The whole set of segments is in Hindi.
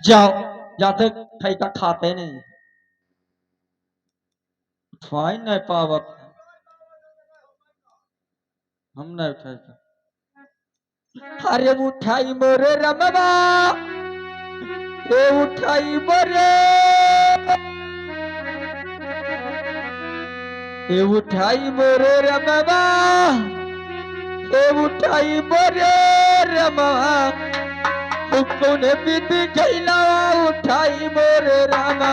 जाओ, जाते खाई का खाते नहीं, उठवाई नहीं पावत, हम नहीं उठाई। अरे उठाई मोरे रमवा, ए उठाई मोरे, ए उठाई मोरे रमवा, ए उठाई मोरे रमवा, कौन बीती गईला उठाई मोरे रमा।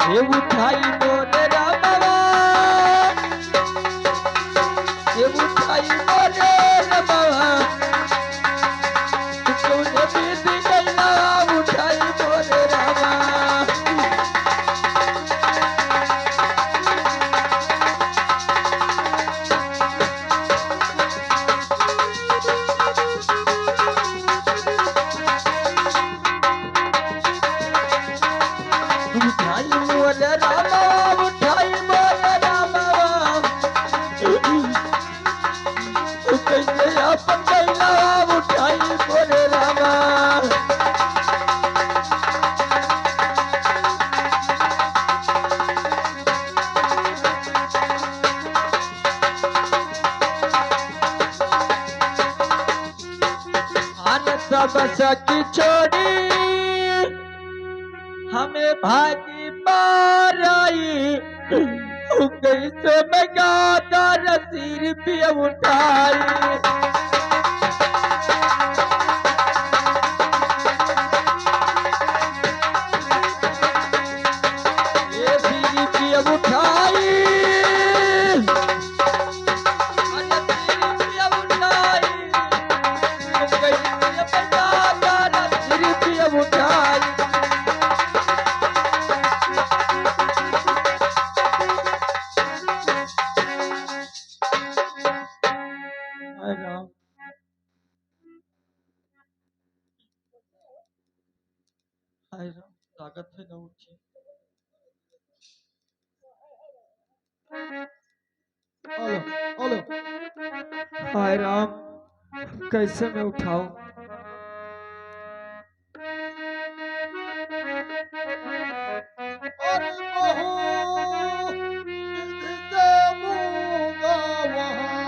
ए उठाई मोरे रमवा, ए उठाई मोरे रमवा, कौन बीती गईला उठाई मोरे रमा। उठाई मोरे रामा, उठाई मोरे रामा, कैसे अपन गैला उठाई मोरे रामा। आन सब सखी छोड़ी हमें भागी पाराई, कैसे मैं गाकर सिर पे उठाई। ये सिर पे उठाई, अरे सिर पे उठाई, कैसे मैं गाकर सिर पे उठाई। हाय राम, हाय राम, ताकत है न उठी। ओलो, ओलो, हाय राम, कैसे मैं उठाऊं। अरे बहू किससे मूंगा वहाँ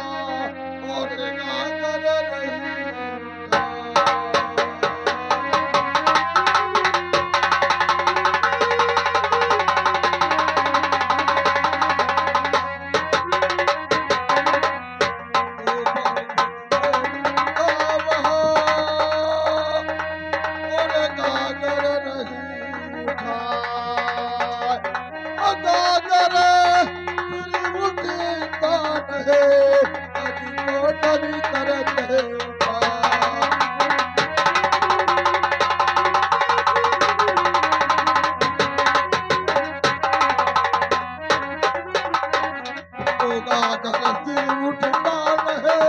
और नागर रही था। ओ बहू किससे मूंगा वहाँ और नागर रही था। अगागर सिर उठी तान है, अजी को डरी तरत है उठा। अगागर सिर उठता है,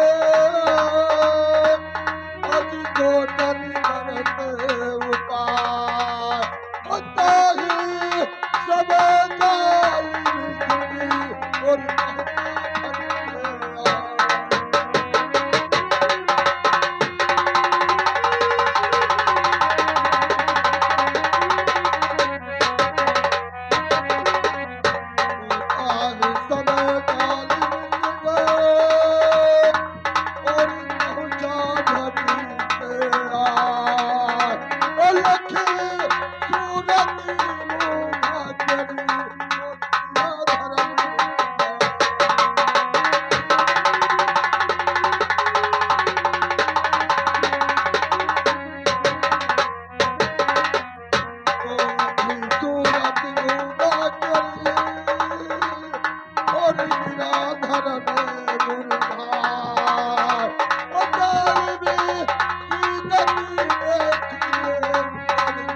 अजी को डरी तरत है उठा। अता ही सब जालिम सुनी और कहता फरिया। आगे सब जालिम सुने और पहुंचा धरती पे आए। ओ लखी सूरत मुँह भागरी और सिया धरम ओ लखी सूरत मुँह भागरी और सिया धरम मुर्गा। ओ जालिमी की गति देखिए और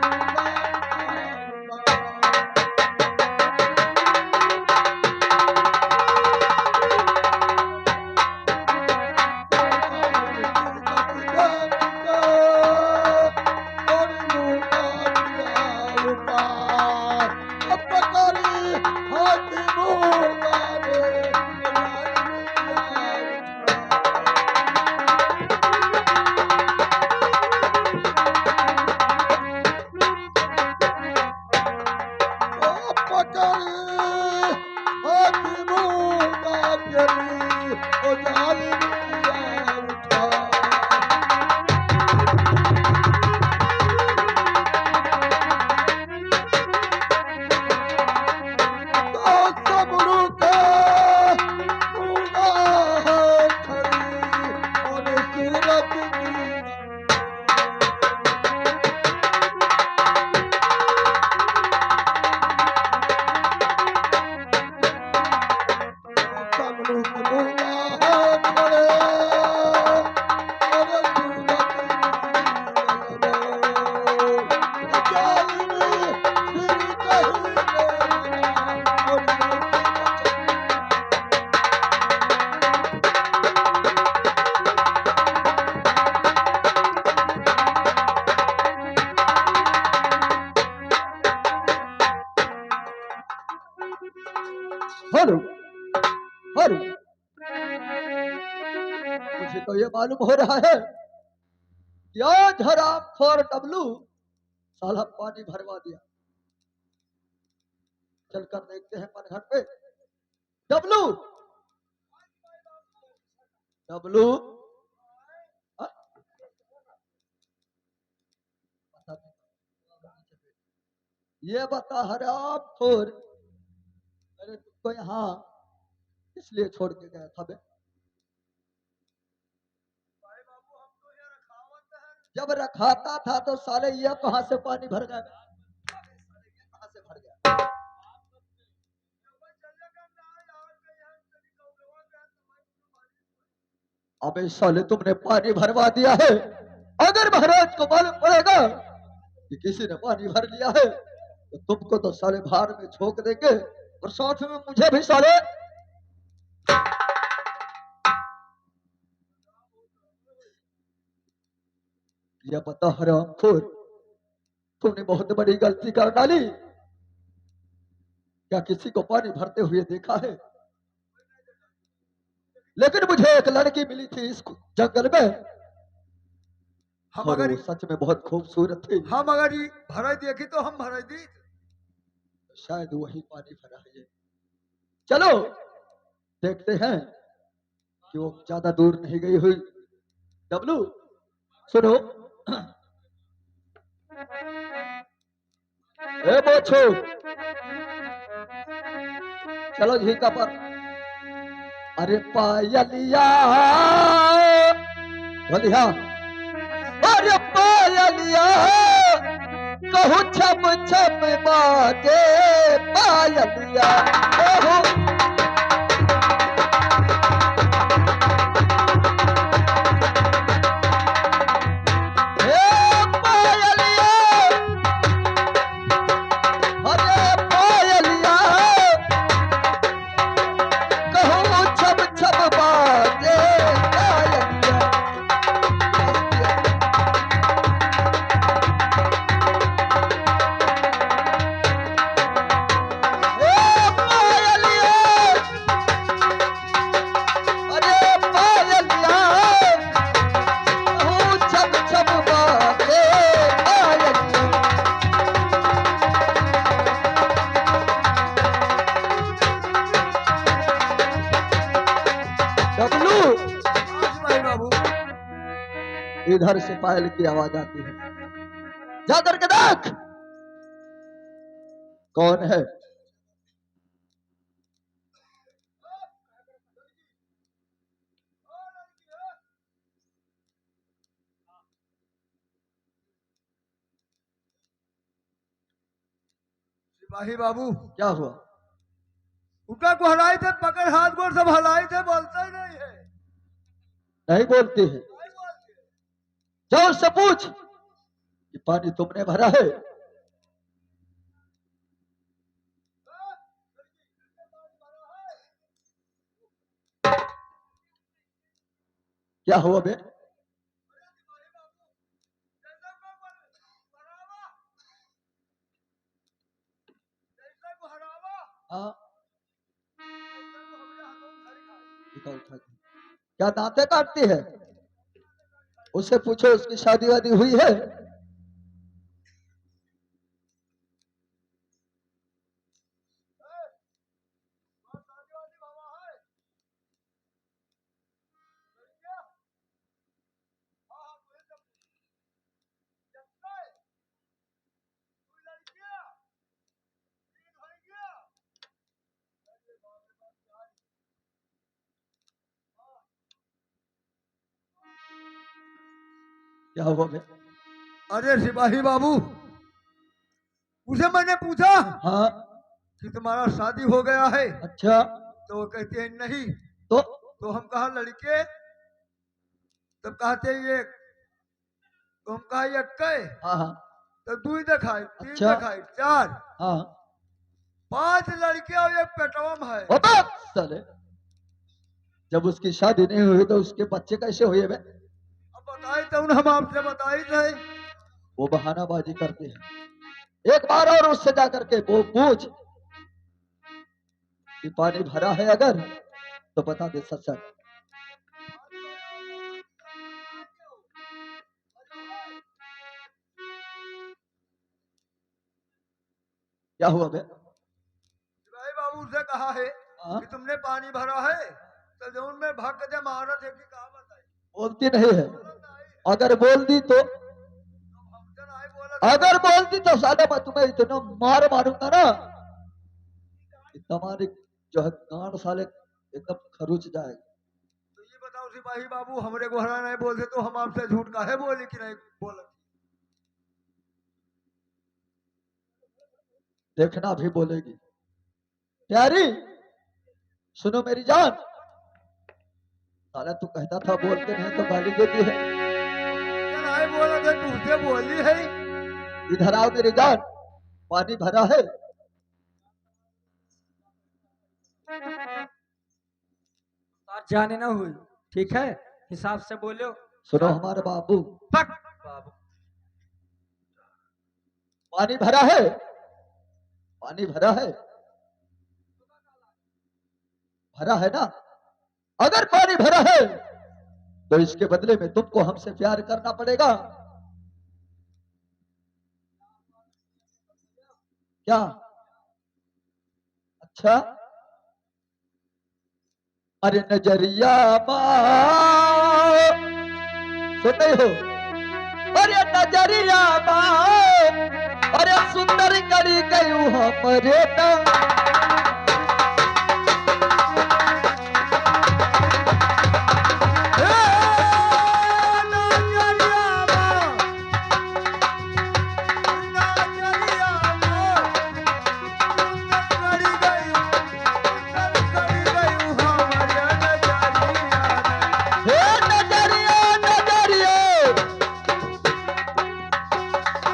चली ओ जालिमिया उठा तो सबरू के पूरा खरी और सूरत की सबरू के पूरा खरे और सूरत की जालिमी फिर कहीं और हेलो हेलो, मुझे तो ये मालूम हो रहा है कि आज हराम खोर डब्लू साला पानी भरवा दिया। चलकर देखते हैं मनघट पे। डब्लू डब्लू, हाँ? बता दे। ये बता हराम खोर, मैंने तुमको यहाँ इसलिए छोड़ के गया था बे। जब रखाता था तो साले ये कहां से पानी भर गया? कहां से भर गया? अबे साले तुमने पानी भरवा दिया है। अगर महाराज को मालूम पड़ेगा कि किसी ने पानी भर लिया है तो तुमको तो साले भार में झोंक देंगे और साथ में मुझे भी साले। ये बता हरामखोर, तुमने बहुत बड़ी गलती कर डाली। क्या किसी को पानी भरते हुए देखा है? लेकिन मुझे एक लड़की मिली थी इस जंगल में हम और अगर वो सच में बहुत खूबसूरत थी। हम अगर ये भराई देखी तो हम भराई दी शायद वही पानी भरा है ये। चलो देखते हैं कि वो ज्यादा दूर नहीं गई हुई। डब्लू सुनो, ए बोछो, चलो झीका पर। अरे पायलिया बोलिया, अरे पायलिया कहूँ छप छप बाजे पायलिया कहूँ। हे पायलिया, अरे पायलिया कहूँ छप छप बाजे पायलिया। हे पायलिया, अरे पायलिया कहूँ छप छप बाजे पायलिया। डब्लू, भाई बाबू इधर से पायल की आवाज आती है। जा करके देख कौन है। सिपाही बाबू क्या हुआ? उनका को हलाई थे पकड़ हाथ गोड़ सब हलाई थे बोलता ही नहीं है नहीं बोलती है। नहीं बोलते। जाओ उससे पूछ कि पानी तुमने भरा है। क्या हुआ बे? हाँ, उठा उठा के। क्या दांते काटती है? उससे पूछो उसकी शादी वादी हुई है? क्या हुआ बे? अरे सिपाही बाबू, उसे मैंने पूछा हाँ। कि तुम्हारा शादी हो गया है, अच्छा। तो वो कहते हैं नहीं। तो तो हम कहा लड़के, तब कहते ये, तो हम कहा ये कई, हाँ हाँ। तो दुई दिखाई, तीन अच्छा। दिखाई, चार, हाँ। 5 लड़के और एक पेटवम है। बाबा साले, जब उसकी शादी नहीं हुई तो उसके बच्चे कैसे हुए बे? अब बताई तो हम आपसे बताई थे। वो बहानाबाजी करती है। एक बार और उससे जा करके वो पूछ कि पानी भरा है अगर, तो बता दे सच सच। क्या हुआ बे? सिपाही बाबू से कहा है हाँ? कि तुमने पानी भरा है, तो जौन में भाग के मारा थे कि कहा बताई। बोलती नहीं है। अगर बोल दी तो, हमसे नहीं बोला था। अगर बोल दी तो साले मैं तुम्हें इतना मार मारूंगा ना कि तुम्हारी जो है गांड साले एकदम खरुच जाएगा। तो ये बताओ सिपाही बाबू, हमरे को हरा नहीं बोलते तो हम आपसे झूठ काहे बोले कि नहीं बोला। देखना भी बोलेगी। प्यारी सुनो मेरी जान, साला तू कहता था बोलते नहीं तो गाली देती है। नहीं बोला था, तुझसे बोली है। इधर आओ मेरी जान, पानी भरा है। बात जाने ना हुई, ठीक है, हिसाब से बोलो। सुनो हमारे बाबू, पक बाबू, पानी भरा है, पानी भरा है, भरा है ना? अगर पानी भरा है तो इसके बदले में तुमको हमसे प्यार करना पड़ेगा। क्या? अच्छा। अरे नजरिया सुनते हो? अरे नजरिया अरे सुंदर करी गयू हमरे ना।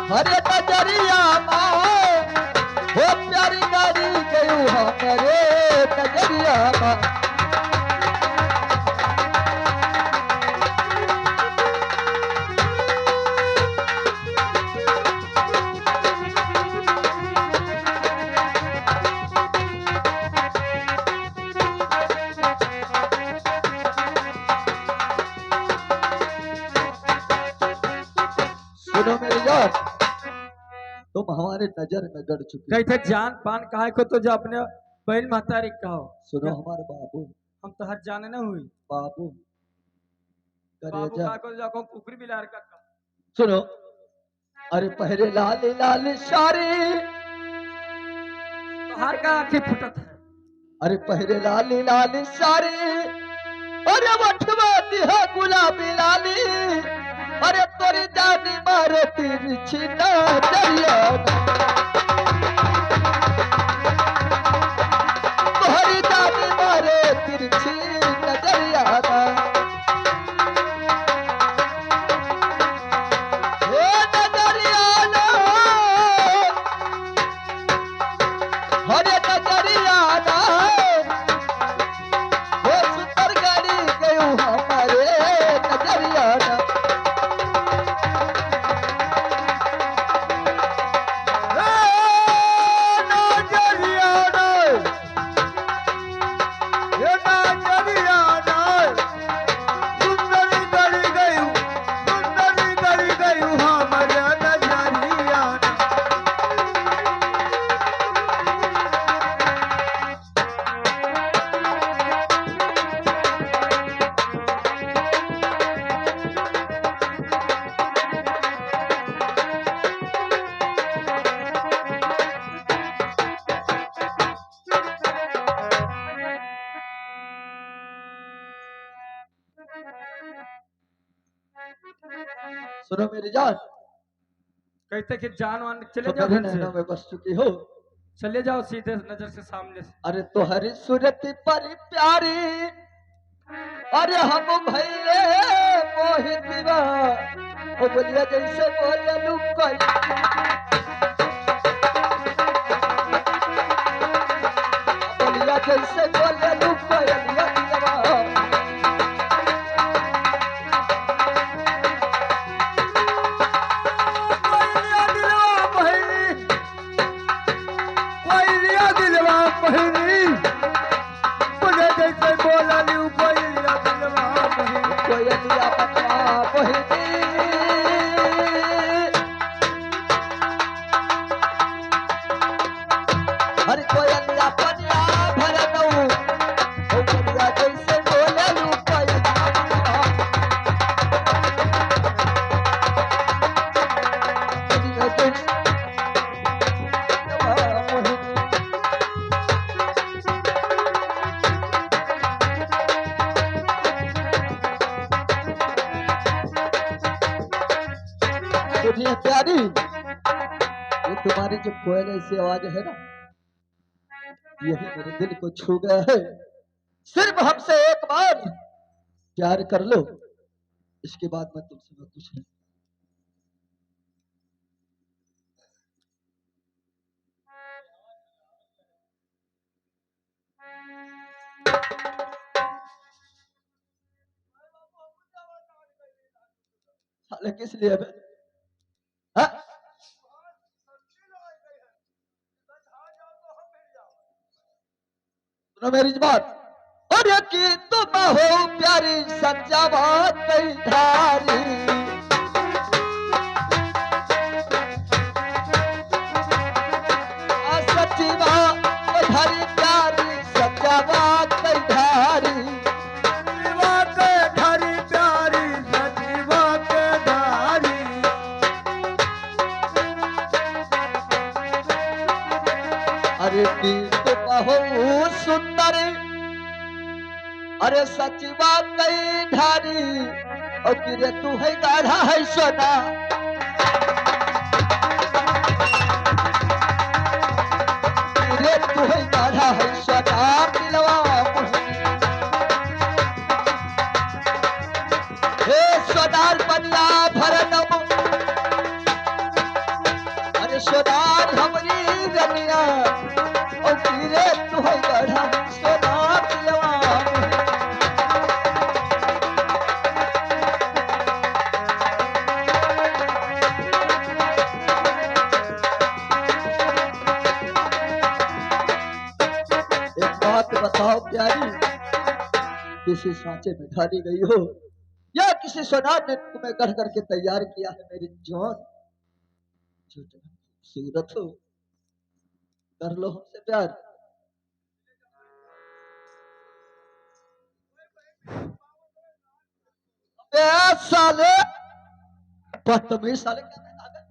अरे नजरिया हो प्यारी गाड़ी गयू हमरे नजरिया। सुनो मेरी जान, तुम हमारे नजर में गड़ चुकी हो। कहते जान पान कहा को तो जो अपने बहन महतारी कहो। सुनो हमारे बाबू, हम तो हर जाने ना हुई। बाबू बाबू करेजा। का को जाको कुकरी बिलार का कहो। सुनो, अरे पहरे लाल लाल साड़ी, तो हर का आंखें फुटत है। अरे पहरे लाल लाल साड़ी, अरे वठवा दिहा गुलाबी लाली, अरे तोरी जानी मारे तिरछी नजरिया। तोरी जानी मारे तिरछी नजरिया। हे नजरिया, हरे नजरिया, वो सुंदर गाड़ी गयू हमारे नजरिया। सुनो मेरी जान, कहते कि जान वान चले तो जाओ मेरे घर नैनों से, में बस चुकी हो। चले जाओ सीधे नजर से सामने से। अरे तोहरी सूरत पर प्यारी, अरे हम भैले मोहितवा, ओ बोलिया जैसे बोललू कोई, बोलिया जैसे बोललू कोयलिया दिलवा। कोयलिया दिलवा बहिनी, कोयलिया दिलवा बहिनी, मुझे जैसे बोला लू कोयलिया दिलवा बहिनी। कोयलिया बता बहिनी, हर कोयलिया पनिया भर दऊ, ओ बोलिया जैसे बोललू कोयलिया दिलवा। बोलिया जैसे मोहिनी। सुनिए प्यारी, ये तुम्हारी जो कोयल ऐसी आवाज है ना, यही मेरे दिल को छू गया है। सिर्फ हमसे एक बार प्यार कर लो, इसके बाद मैं तुमसे मैं कुछ नहीं। साले किस लिए बे? हाँ? सुनो मेरी बात, और ये कि तुम हो प्यारी सच्चा बात कई धारी, आ सच्ची बात धारी प्यारी सच्चा बात कई धारी। दिलवा के धारी प्यारी, सजीवा के धारी। अरे की तुम हो सुंदर, अरे सच्ची बात कई धारी, और किरे तू है गाढ़ा है सोना, किरे तू है गाढ़ा है सोना दिलवा मोहिनी। हे सोनार बनिया भर दऊ, अरे सोनार हमरी रनिया, और किरे तू है गाढ़ा है सोना दिलवा मोहिनी। एक बात बताओ प्यारी, किसी सांचे में ढाली गई हो या किसी सोनार ने तुम्हें गढ़ करके तैयार किया है मेरी जान, जो तुम खूबसूरत हो, कर लो हमसे प्यार। बे साले, बदतमीज साले, क्या कहता है?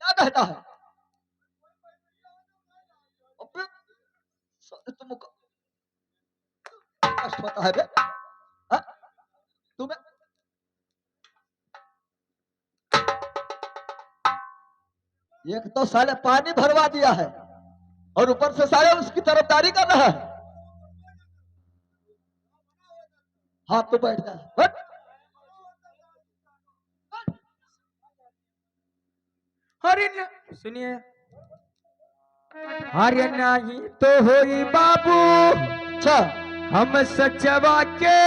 क्या कहता है? अबे साले तुमको कष्ट होता है बे? हाँ? तुम्हें एक तो साले पानी भरवा दिया है, और ऊपर से साले उसकी तरफदारी कर रहा है। हाँ तो बैठ जा, बैठ। अरे सुनिए, अरे नहीं तो होई बाबू, अच्छा, हम सचवा के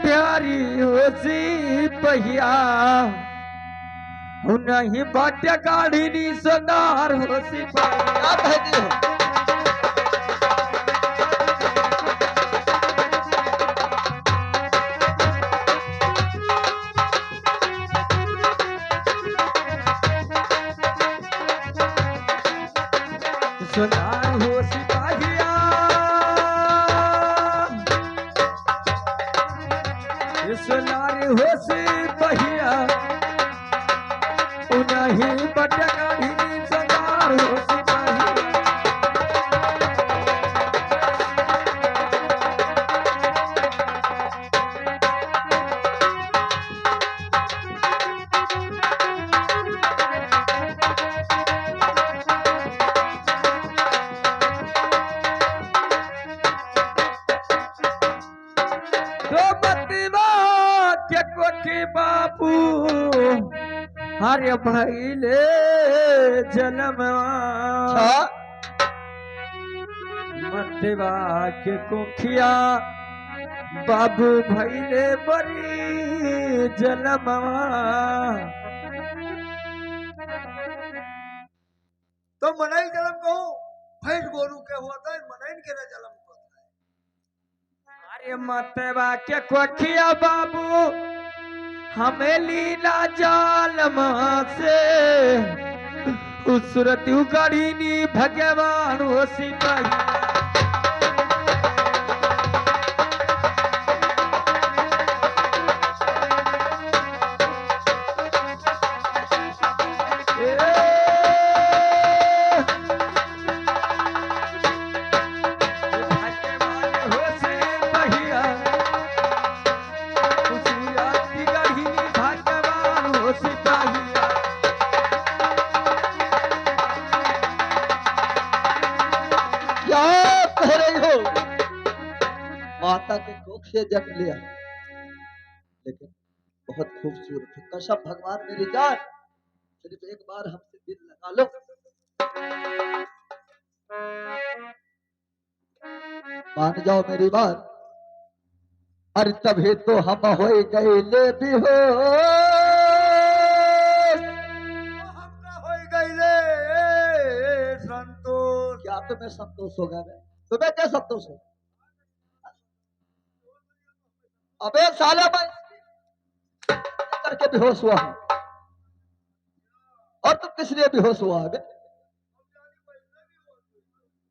प्यारी होसी पहिया, नहीं बाट गाड़ी नी सोनार होसी पहिया। क्या कहती हो? सोनार होसी पहिया, सोनार होसी पहिया, नहीं बाट गाड़ी नी सोनार होसी पहिया। के बाबू हरे भैले जन्मवा अच्छा मतवा के कोखिया बाबू भैले बड़ी जन्मवा तो मनई जलम कहूँ भैंस गोरू के होता है मनई के ना जलम होता है। अरे मतवा के कोखिया बाबू हमें लीला जालम से उसरत उगड़ीनी भगवान हो सिपाही क्या कह रही हो? माता के कोख से जन्म लिया, लेकिन बहुत खूबसूरत है। कसम भगवान मेरी जान, सिर्फ एक बार हमसे दिल लगा लो। मान जाओ मेरी बात। अरे तभी तो हम हो गए ले भी हो, हमका होई गईले संतोष। क्या तुम्हें संतोष होगा? तुम्हें क्या संतोष हो? अबे साला मैं करके बेहोश हुआ हूं, और तुम किस लिए बेहोश हुआ है?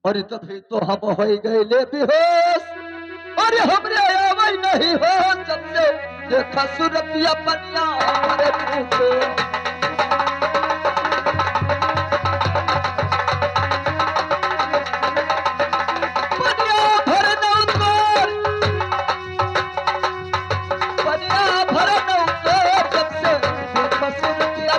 अरे तभी तो हम हो गए ले बेहोश, अरे हमरे आवाज नहीं हो जब से देखा सूरतिया पनिया हमारे मुंह पे। पनिया भर न उतर, पनिया भर न उतर जब से देखा सूरतिया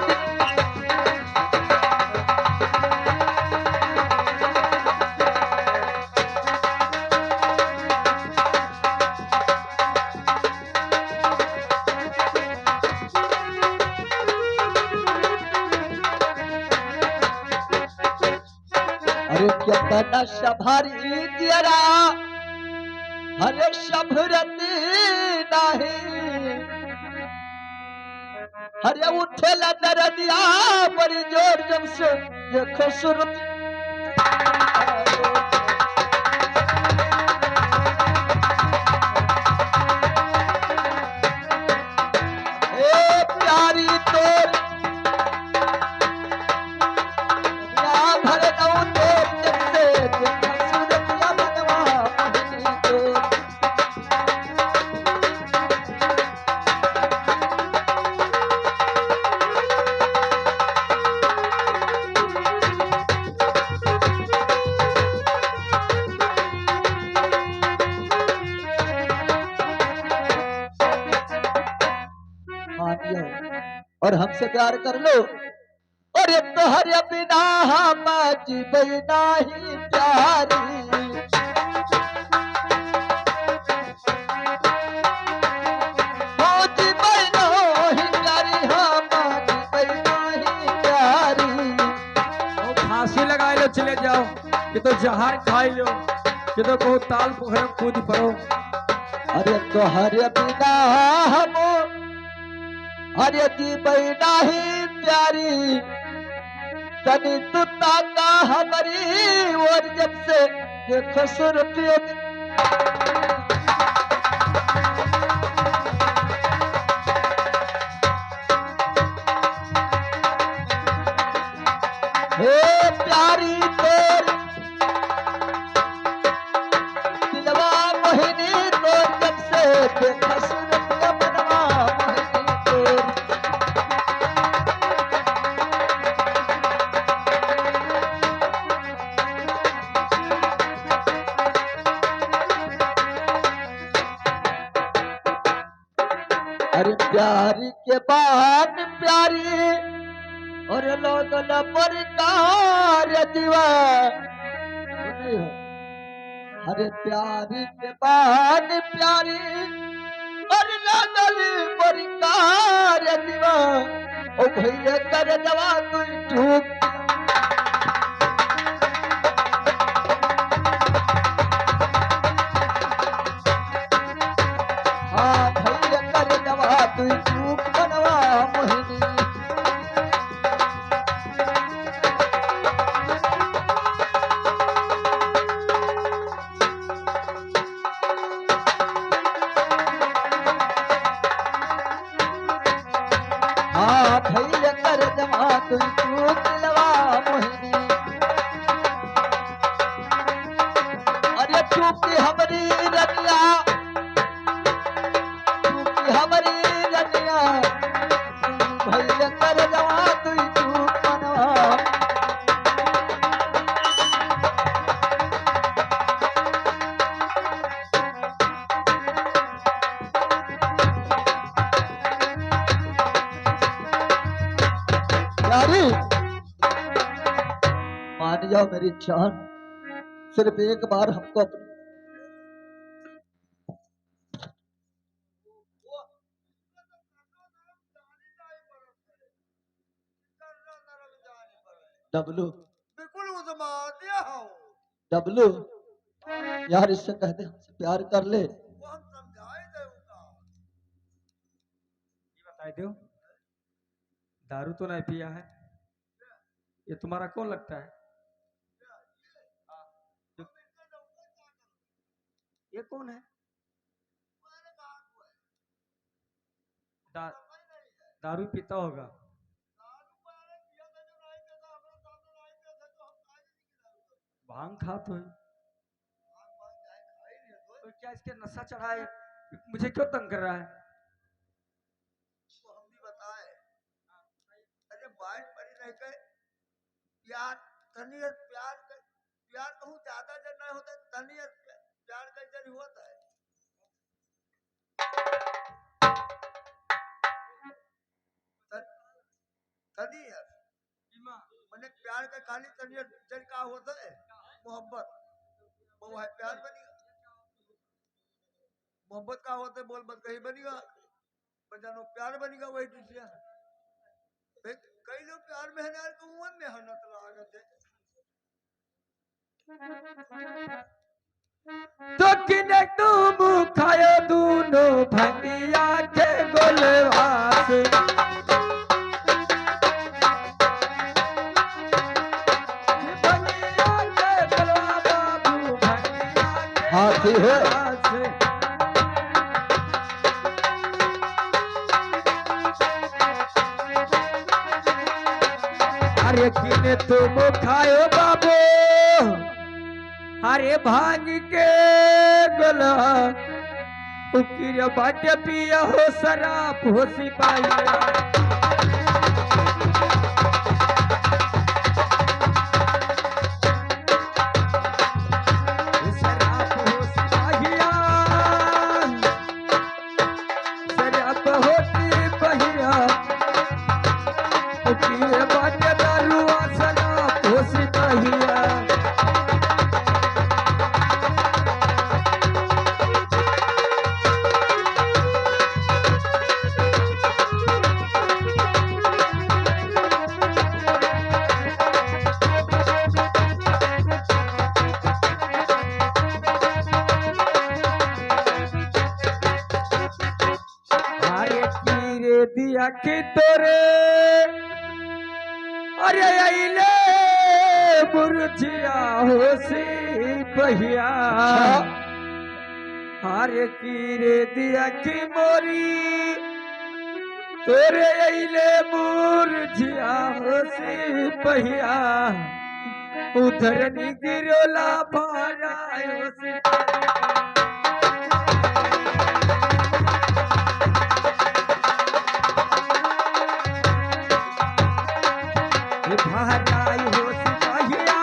अरे क्या नशा भारी जरा, अरे शभरती नहीं, अरे उठेला दरदिया बड़ी जोर जब से देखो सुरती। ए प्यारी तोर या भर नौ तोर जब से देखो सुरतिया मनवा मोहिनी तोर। मान जाओ और हमसे प्यार कर लो, और ये तोहरे बिना हम जीवे नाही प्यारी। हो जीवे नाही प्यारी, हम जीवे नाही प्यारी। और फांसी लगा लो चले जाओ कि तो जहर खाई लो कि तो बहुत ताल पोखर में कूद पड़ो। अरे तोहरे बिना हम अरे जीवे नाही प्यारी, तनी तू ताका हमारी और जब से देखो सुरतियों हे प्यारी तोर दिलवा मोहिनी तोर जब से देखो सुरतियों मनवा मोहिनी तोर। अरे प्यारी के बाद प्यारी और लोग पर कार्य दीवा। अरे प्यारी के बाद प्यारी और लागल परिकार जीवा ओ भैया कर जवा तू चूक हाँ भैया कर जवा तू चूक बनवा मोहिनी हाँ भैया कर जवा तू चूक दिलवा मोहिनी अरे चूकी हमारी रनिया चूकी हमारी रनिया भैया कर जवा तू चूक मनवा यारी मान जाओ मेरी जान सिर्फ एक बार हमको अपनी डब्लू बिल्कुल उजमा दिया हो। डब्लू यार इससे कहते हमसे प्यार कर ले वो हम समझाए थे उनका। ये बताई दो, दारू तो नहीं पिया है? ये तुम्हारा कौन लगता है? ये कौन है? दा, दारू पीता होगा। भांग खाते हैं तो क्या इसके नशा चढ़ा है? मुझे क्यों तंग कर रहा है? वो हम भी बताए। अरे बाइक पड़ी रह गए प्यार तनियत प्यार बहुत ज्यादा जब नहीं होता तनियत प्यार कैसे नहीं होता है। तनियत मैंने प्यार का खाली तनियत जल का होता है मोहब्बत वो है प्यार बनेगा। मोहब्बत का होता है बोल बस कहीं बनेगा बजानो प्यार बनेगा वही दूसरा। कई लोग प्यार में है ना तो वो मेहनत लागत है। तो किने तुम खायो दोनों भंगिया के गोलवास भंगिया के गोलवा बाबू भंगिया के हाथी है गोलवास। अरे किने तुम खायो बाबू अरे भांग के गोला उकिर बाटे पिया हो शराब हो सिपाहिया शराब हो सिपाहिया शराब हो सिपाहिया उकिर बाटे दारू शराब हो सिपाहिया। दिया कि तोरे अरे अइले बुरझिया होसी पहिया हारे की रे दिया कि मोरी तोरे अइले बुरझिया होसी पहिया उधर निगिरोला भारा होसी भाराई हो सिपाहिया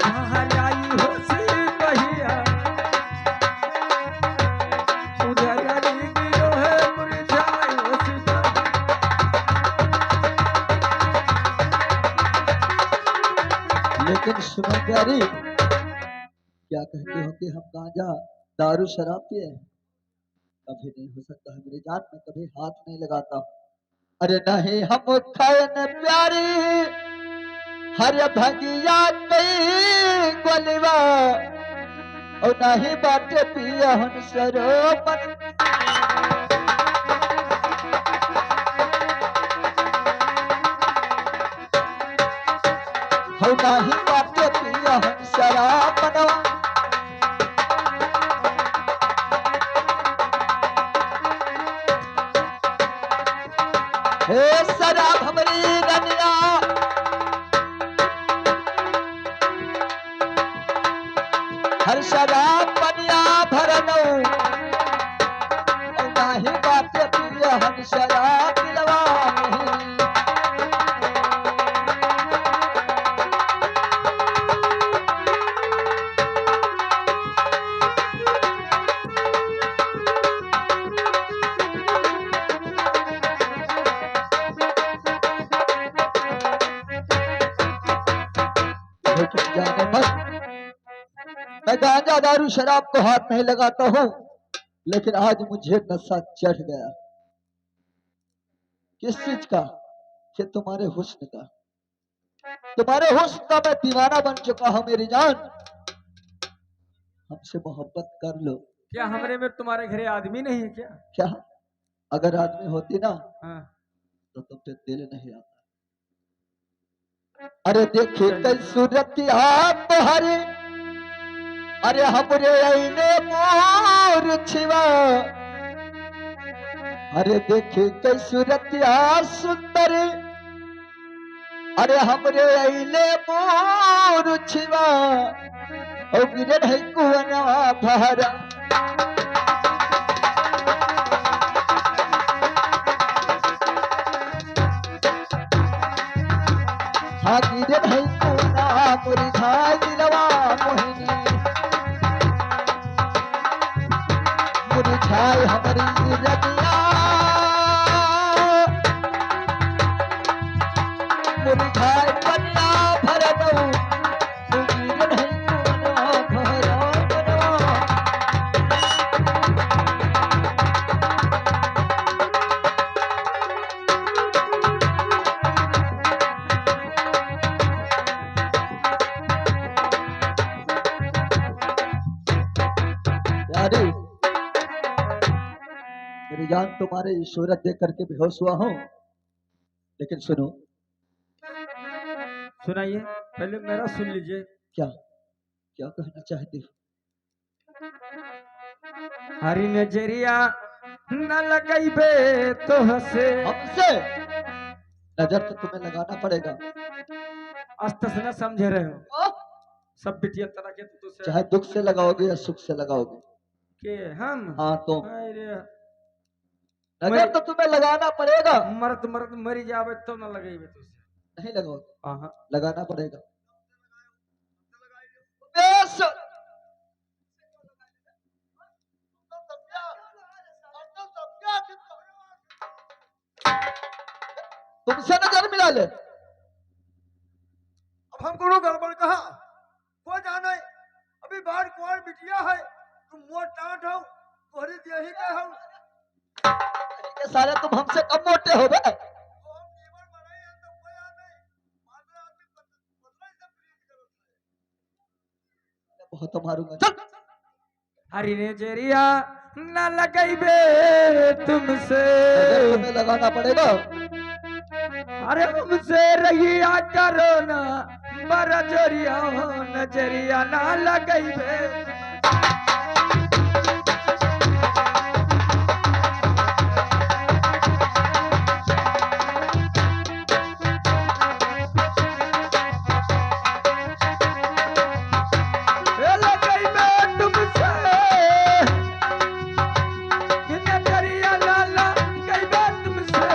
भाराई हो सिपाहिया उधर गिरो है मुरझाई हो सिपाहिया। लेकिन सुनो प्यारी क्या कहते हो कि हम गांजा दारू शराब पिए? कभी नहीं हो सकता है मेरी जान, में कभी हाथ नहीं लगाता हूँ। अरे नहीं हम खाए न प्यारी हर भगिया कई गोलवा और नहीं बाटे पिया हम सरोमन। हो नहीं बाटे पिया हम शराब। हे शराब हमारी रनिया हर शराब बनिया भरनो नहीं बात पिया हम शराब दिलवा नहीं। लेकिन जाने मत, मैं गांजा दारू शराब को हाथ नहीं लगाता हूँ, लेकिन आज मुझे नशा चढ़ गया। किस चीज का? कि तुम्हारे हुस्न का। तुम्हारे हुस्न का मैं दीवाना बन चुका हूँ मेरी जान। हमसे मोहब्बत कर लो। क्या हमरे में तुम्हारे घरे आदमी नहीं है क्या? क्या? अगर आदमी होती ना हाँ। तो तुम पे दिल नहीं आता। अरे देखे कई सूरत आप हरे, अरे हमरे आईने मोर छिवा। अरे देखे कई सूरत सुंदर, अरे हमरे आईने मोर छिवा और गिरन है कुवनवा भरा। हाँ गिरन है कुवना मुरझाए दिलवा मोहिनी, मुरझाए हमारी रतिया, मुरझाए पन्ना भर दो गिरन है कुवना भरा बनवा। यारी मेरी जान, तुम्हारे ये सूरत देख करके बेहोश हुआ हूँ, लेकिन सुनो। सुनाइए, पहले मेरा सुन लीजिए। क्या क्या कहना चाहती हो? हरी नजरिया न लगैबे तो हसे। हमसे नजर तो तुम्हें लगाना पड़ेगा। अस्त से न समझे रहे हो। हाँ? सब बिटिया तरह के तो तुझसे चाहे दुख से लगाओगे या सुख से लगाओगे। के हम। हाँ तो अरे नजर तो तुम्हें लगाना पड़ेगा। मरद मरद मरी जावे तो न लगैबे तुझसे। नहीं लगाओगे, हाँ। लगाना पड़ेगा। बेश। तुमसे नजर मिला ले। अब हम कोनो गड़बड़ कहा वो जाने अभी बाहर कुआर बिटिया है, तुम मोट टाट हो तोहरी यही का हो। ये सारे तुम हमसे कम मोटे हो बे। तो हम जीवन बनाए हैं तो कोई आ नहीं मात्र आदमी बदला से प्रीत करो। मैं बहुत मारूंगा। चल। हरी नजरिया न लगैबे तुमसे। नजर तुम्हें लगाना पड़ेगा। अरे हमसे रहिया करो ना बरजरिया, नजरिया ना लगैबे। ए लगैबे तुमसे, नजरिया ना लगैबे तुमसे।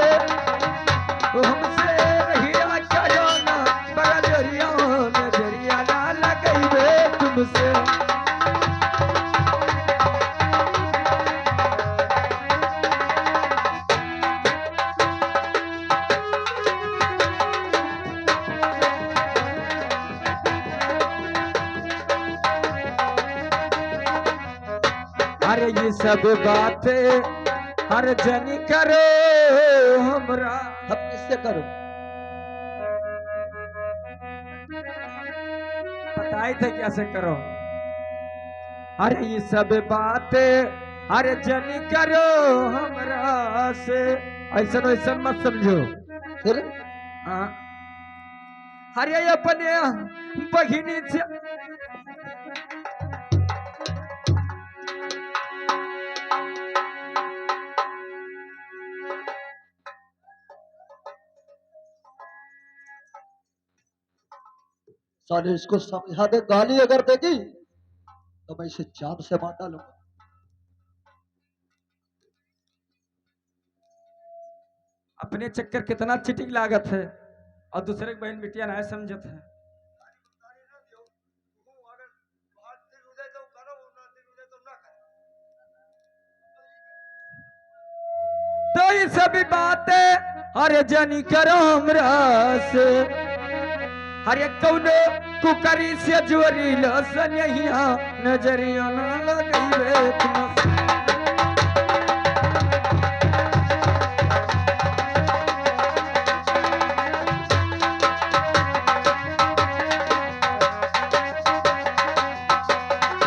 हमसे रहिया करो ना बरजरिया, नजरिया ना लगैबे तुमसे। अरे ये सब बातें हर जनी करो हमरा। अब किससे करो? बताई थे कैसे करो। अरे ये सब बातें हर जनी करो हमरा से। ऐसा ऐसा मत समझो। फिर हाँ। अरे अपने बहिनी से साले इसको समझा दे, गाली अगर देगी तो मैं इसे जान से मार डालूंगा। अपने चक्कर कितना चिटिंग लागत है और दूसरे की बहन बिटिया ना समझत है। तो ये सभी बातें अरे जनी करो हमरा से। अरे कौनो कुकरी से जोरी लसन यहाँ नजरिया ना लगइबे तुम।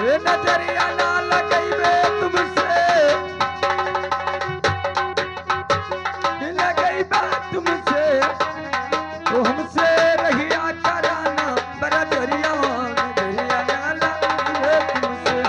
ये नजरिया ना लगइबे तुमसे, ये लगइबे तुमसे तो हमसे रहिया कराना बड़ा दरिया नजरिया ना लगइबे तुमसे।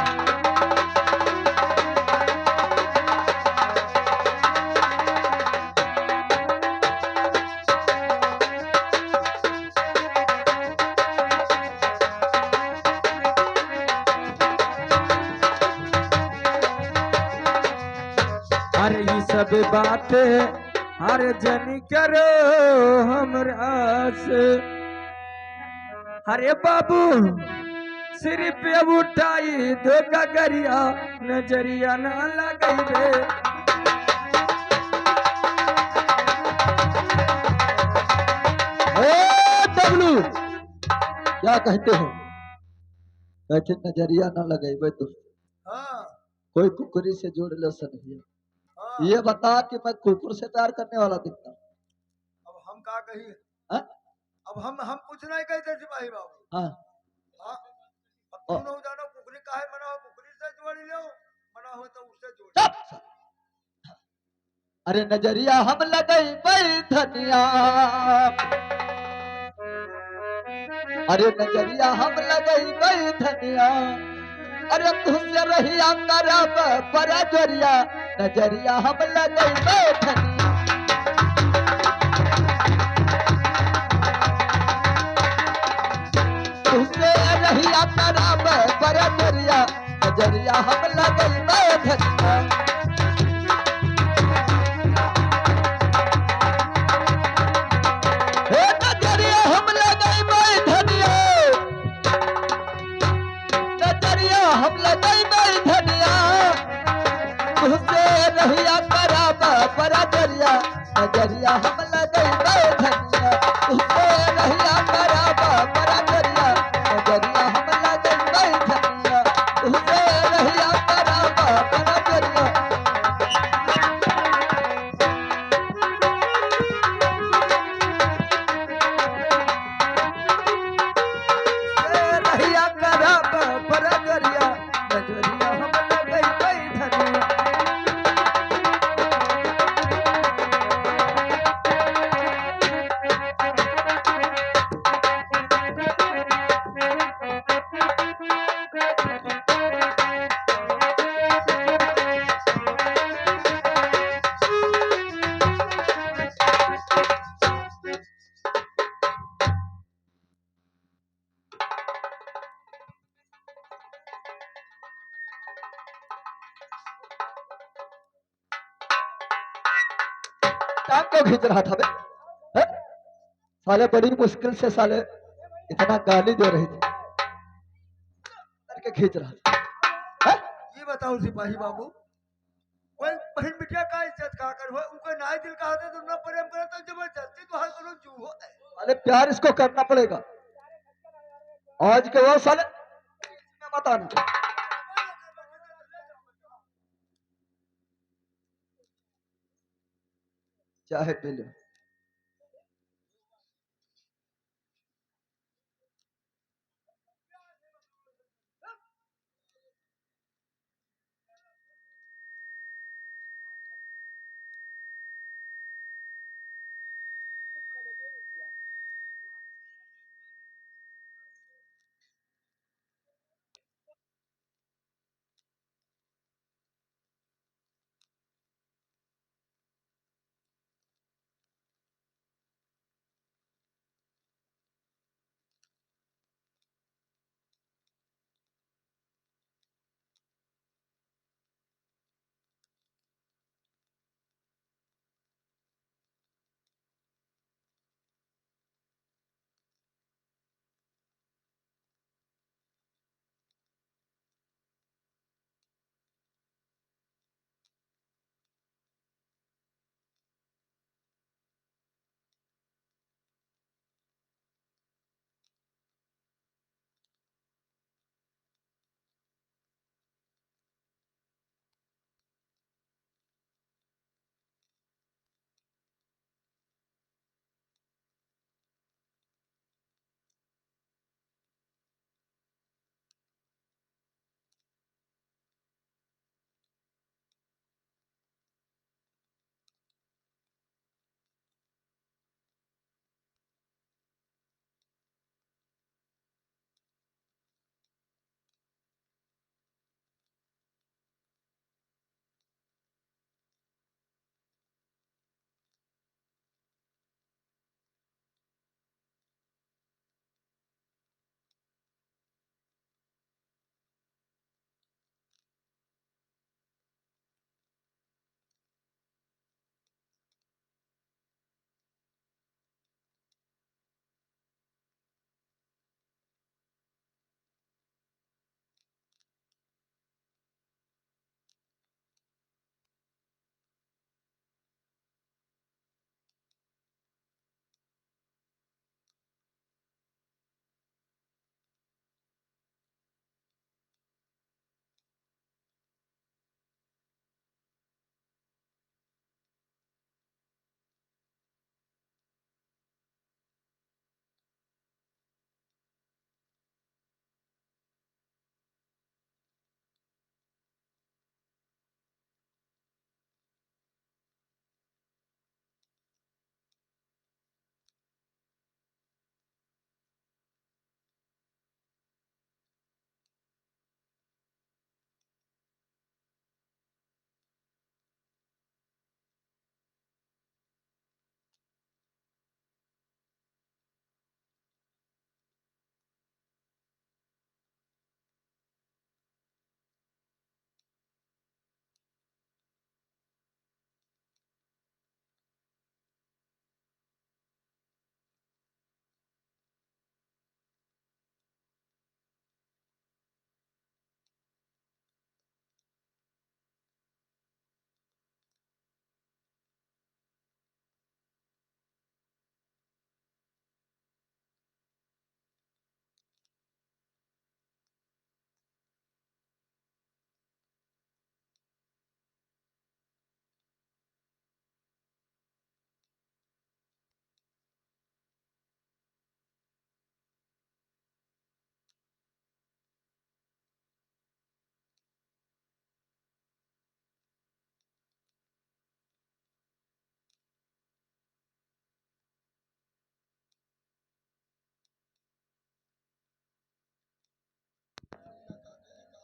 अरे ये सब बातें अरे जनी करो हमरा से। अरे बाबू सिर पे उठाई दो गगरिया नजरिया ना लगइबे। ए डब्लू, क्या कहते हो? कहते नजरिया ना लगे भाई तुम हाँ कोई कुकुरी से जोड़ लो सनहिया। हाँ। ये बता कि मैं कुकुर से प्यार करने वाला दिखता हूँ? अब हम का कही, हाँ? अब हम कुछ नहीं कहते सिपाही बाबू। हाँ। हाँ अब तू न जानो कुकरी काहे मना हो, कुकरी से जोड़ लो, मना हो तो उससे जोड़। चुप! अरे नजरिया हम लगई भाई धनिया, अरे नजरिया हम लगई भाई धनिया, अरे तुझसे रहिया करब बड़ा जोरिया, नजरिया हम लगई भाई धनिया। तुझसे रहिया करब बड़ा जोरिया, नजरिया हम लगई भाई धनिया। हे नजरिया हम लगई भाई धनिया, नजरिया हम लगई भाई धनिया, तुझसे रहिया करब बड़ा जोरिया, नजरिया हम लगई भाई धनिया। तुझसे रहिया करब बड़ा जोरिया, नजरिया हम लगई भाई धनिया। तुझसे रहिया करब बड़ा जोरिया। रहिया करब बड़ा जोरिया, नजरिया हम लगई भाई धनिया। टांग को खींच रहा था बे, हैं? साले बड़ी मुश्किल से साले इतना गाली दे रही थी, करके खींच रहा था, हैं? ये बताओ सिपाही बाबू, कोई बहन बिटिया का इज्जत का कर हो, उनका नाय दिल का होता तो ना प्रेम करे तो जबरदस्ती तो हर करो जू हो। साले प्यार इसको करना पड़ेगा। आज के वो साले में मत आना। चाहे पी लो।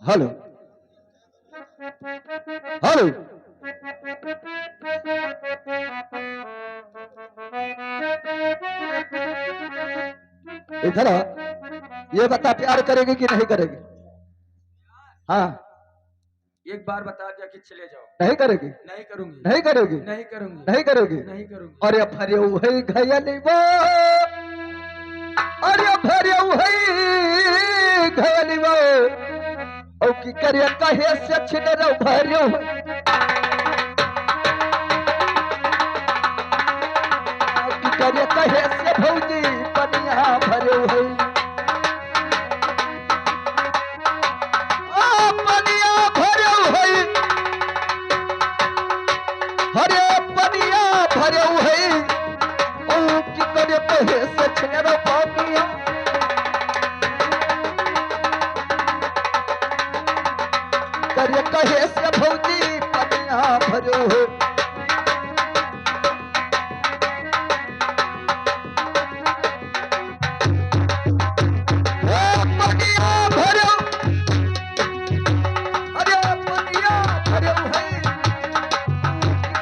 Hello hello. इधर आ, ये बता प्यार करेगी कि नहीं करेगी? हाँ, एक बार बता दिया कि चले जाओ। नहीं करेगी? नहीं करूंगी। नहीं करेगी? नहीं करूंगी। नहीं करेगी? नहीं करूंगी। अरे भरे वही घयली वो, अरे भरे वही घयली वो, ओ की करे कहे से छिनरो भरियो, की करे कहे से भौजी पनिया भरे वही, ओ पनिया भरे वही, हरे पनिया भरे वही। के छेरो पापिया करे कहे से भौजी पनिया भरो हो पनिया भरो अरे पनिया भरो है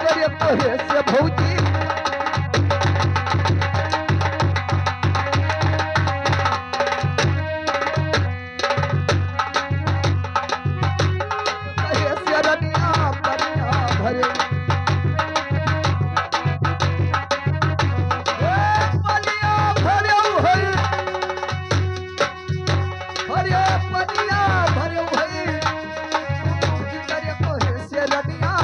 करे कहे से भौजी कहे से रनिया पनिया भरो पनिया भरो है अरे पनिया भरो है करे कहे से रनिया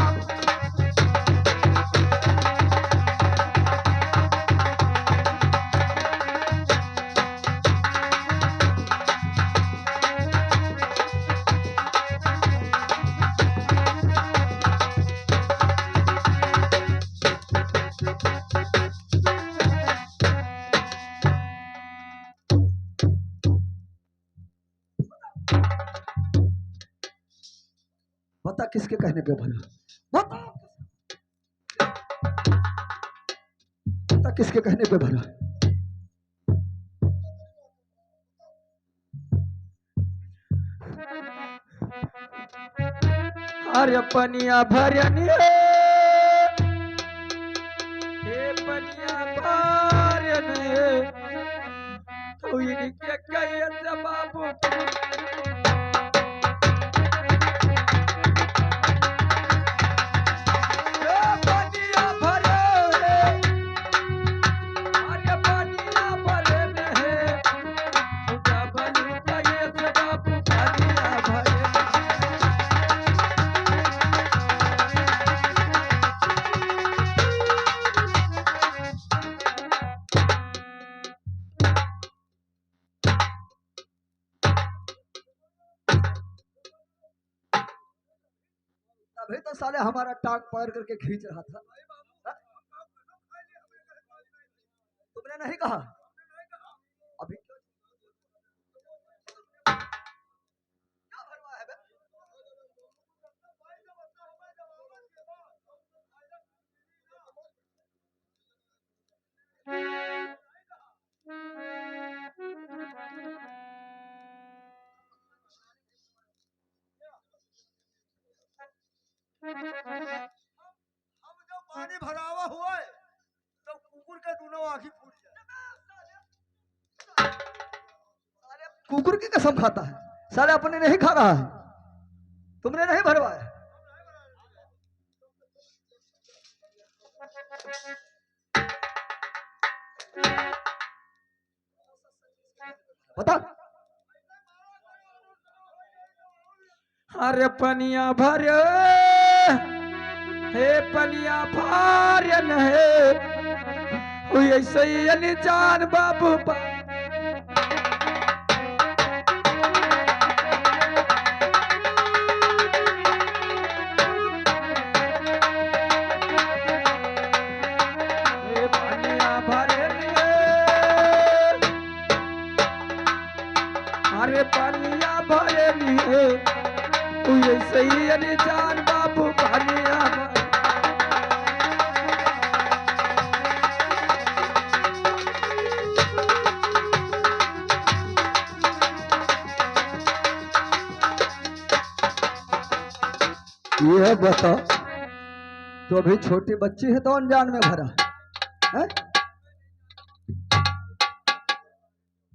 बता किसके कहने पे भरा बता बता किसके कहने पे भरा अरे पनिया भरनी हे पनिया भरनी तो इनके कहे से बाबू हे पनिया भरे अरे पनिया भरनी है डबल कहे से बाबू पनिया भरनी अभी तो साले हमारा टांग पकड़ करके खींच रहा था हाँ? तुमने नहीं कहा अभी क्या भरवा है बे? हम जब पानी भरावा हुआ है तो कुकुर के दोनों आंखें फूट जाए। साले कुकुर की कसम खाता है साले अपने नहीं खा रहा है तुमने नहीं भरवाया बता अरे पनिया भरे हे पनिया भरन है ऐसे ही अनजान बाबू हे पनिया भरन अरे पनिया भरन है ऐसे ही अनजान बाबू पनिया ये बता तो अभी छोटी बच्ची है तो अनजान में भरा है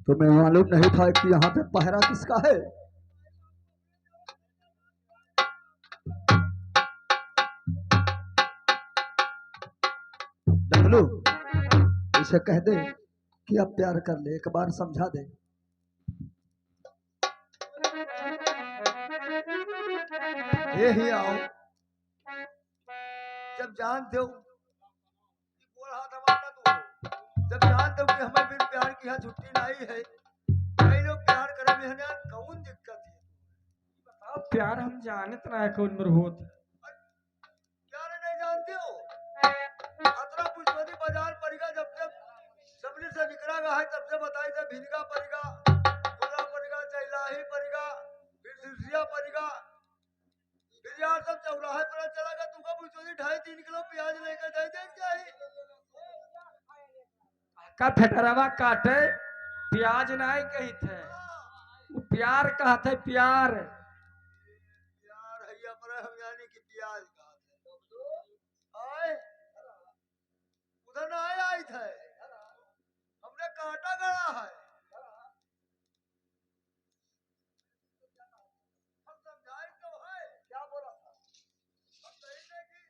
तुम्हें मालूम नहीं था कि यहाँ पे पहरा किसका है डबलू इसे कह दे कि अब प्यार कर ले एक बार समझा दे ये ही आओ जब जानते हो कि बोल हाथ हमारा तो हो जब जानते हो कि हमें बिन प्यार की यहाँ छुट्टी नहीं है कई लोग प्यार करे में है कौन दिक्कत है अब प्यार हम जानत ना है कौन मर होत प्यार नहीं जानते हो अतरा पुष्पति बाजार पड़ेगा जब तक सबने से निकलेगा परिगा है तब से बताई थे भिनगा परिगा पूरा परिगा चैलाही परिगा फिर सिरसिया परिगा फिर यार सब चौराहे पर चला गया तुमको पूछो 2.5-3 किलो प्याज लेकर दे दे क्या ही का फेटरवा काटे प्याज नहीं कही थे वो प्यार कहते प्यार यार हैया पर हम यानी कि प्याज का आए उधर ना आई थे हमने कांटा गड़ा है हम समझाए तो है क्या बोला था हम कही थे कि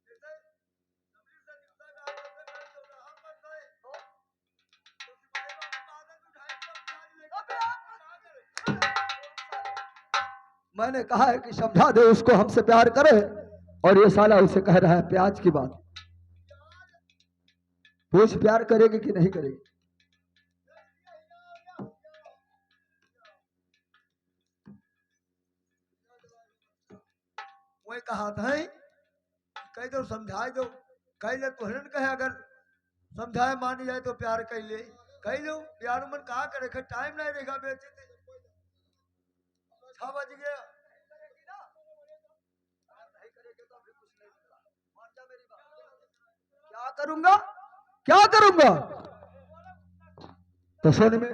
जैसे नमरी से निकला का सबसे पहले तो हम बन गए तो सिपाही बाबू बादल 2.5 किलो प्याज लेकर मैंने कहा है कि समझा दे उसको हमसे प्यार करे और ये साला उसे कह रहा है प्याज की बात पूछ प्यार करेगी कि नहीं करेगी वही कहा था कह दो समझाए दो कह ले तो हिरन कहे अगर समझाए मान जाए तो प्यार कह ले कह लो प्यार मन कहा करे टाइम नहीं रहेगा बेचे थे 6 बज गया क्या करूंगा क्या करूंगा तो सुन में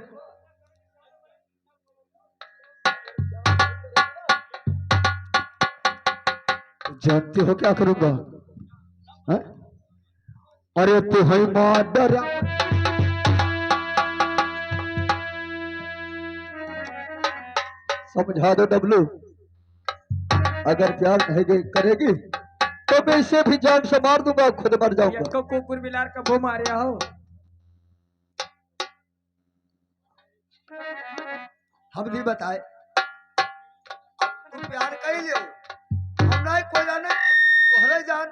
जानती हो क्या करूंगा है? अरे तू है माडर समझा दो डब्लू अगर प्यार नहीं करेगी तो मैं इसे भी जान से मार दूंगा खुद मर जाऊंगा को कुकुर मिलार का वो मारिया हो हम भी बताए तुम प्यार कह लियो हम नहीं कोई जाने तोहरे जान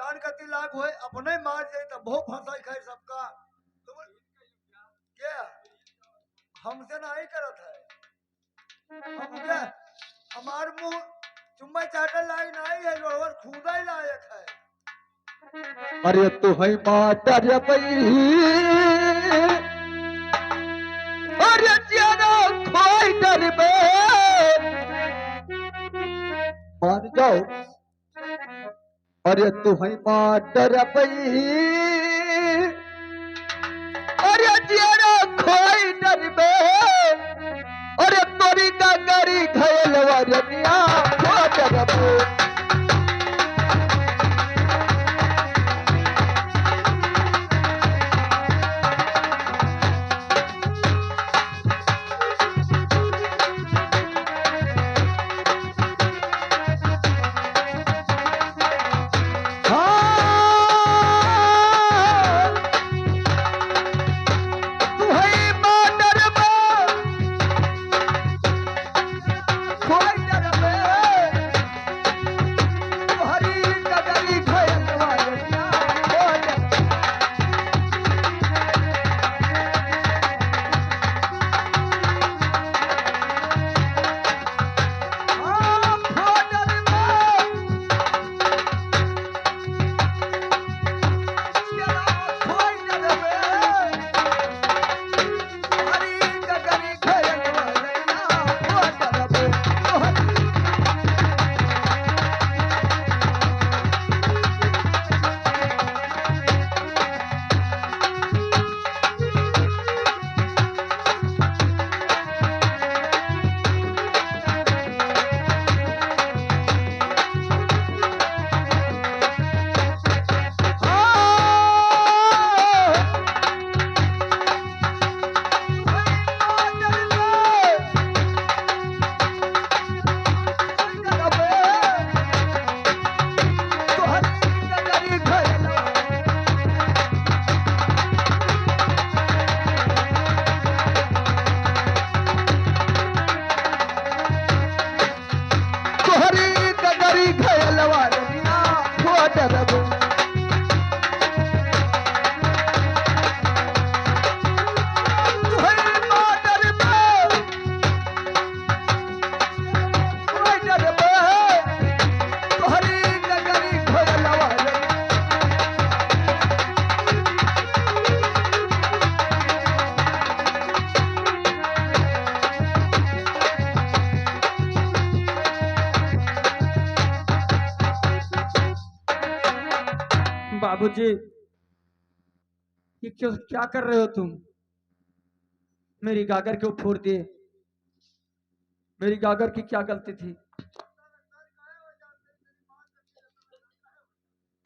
जान कति लाग होए अपने मार जाए तब बहुत फंसाई खाई सबका तुम क्या हमसे नहीं करत है हम क्या हमार मुंह चुम्मा चाटा लाई नहीं है लोहर खुदा ही लायक है अरे तू है माडर अरे जाना खोई डर मान जाओ अरे तू है माडर अरे जाना खोई डर अरे तोरी का गरी घयल वरनिया खोटर बाबूजी, ये क्यों, क्या कर रहे हो तुम? मेरी गागर क्यों फोड़ दिए? मेरी गागर की क्या गलती थी?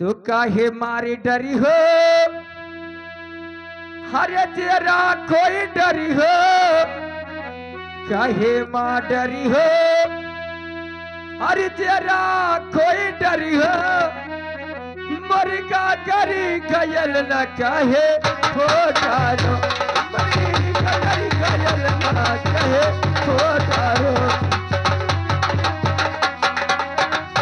तो काहे मारी डरी हो? हरे तेरा कोई डरी हो? काहे माँ डरी हो? हरे तेरा कोई डरी हो? मरगा करी गयल न कहे हो डारो, मरगा करी गयल न कहे हो डारो।